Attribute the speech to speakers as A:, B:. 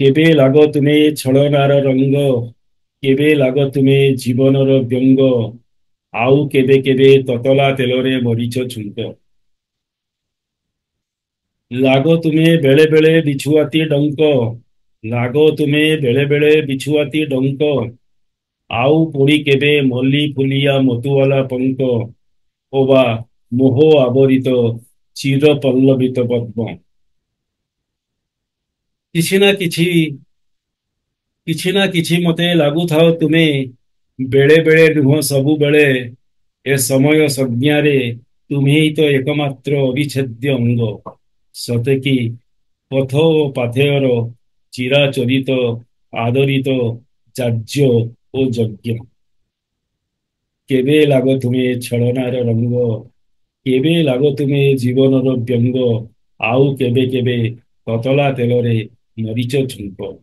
A: କେବେ ଲାଗ ତୁମେ ଛଳନାର ରଙ୍ଗ, କେବେ ଲାଗ ତୁମେ ଜୀବନର ବ୍ୟଙ୍ଗ, ଆଉ କେବେ କେବେ ତତଲା ତେଲରେ ମରିଚ ଛୁଙ୍କ। ଲାଗ ତୁମେ ବେଳେ ବେଳେ ବିଛୁଆତି ଡଙ୍କ, ଲାଗ ତୁମେ ବେଳେ ବେଳେ ବିଛୁଆତି ଡଙ୍କ, ଆଉ ପୁଣି କେବେ ମଲ୍ଲି ଫୁଲିଆ ମତୁଆଲା ପଙ୍କ, ଅବା ମୋହ ଆବରିତ ଚିର ପଲ୍ଲବିତ ପଦ୍ମ। କିଛି ନା କିଛି କିଛି ନା କିଛି ମତେ ଲାଗୁଥାଅ ତୁମେ, ବେଳେ ବେଳେ ନୁହଁ ସବୁବେଳେ, ଏ ସମୟ ସଂଜ୍ଞାରେ ତୁମେ ହିଁ ତ ଏକମାତ୍ର ଅବିଚ୍ଛେଦ୍ୟ ଅଙ୍ଗ। ସତେ କି ପଥ ଓ ପାଥେୟର ଚିରାଚରିତ ଆଦରିତ ଯାଜ୍ୟ ଓ ଯଜ୍ଞ। କେବେ ଲାଗ ତୁମେ ଛଳନାର ରଙ୍ଗ, କେବେ ଲାଗ ତୁମେ ଜୀବନର ବ୍ୟଙ୍ଗ, ଆଉ କେବେ କେବେ ତତଲା ତେଲରେ ମରିଚ ଛୁଙ୍କ।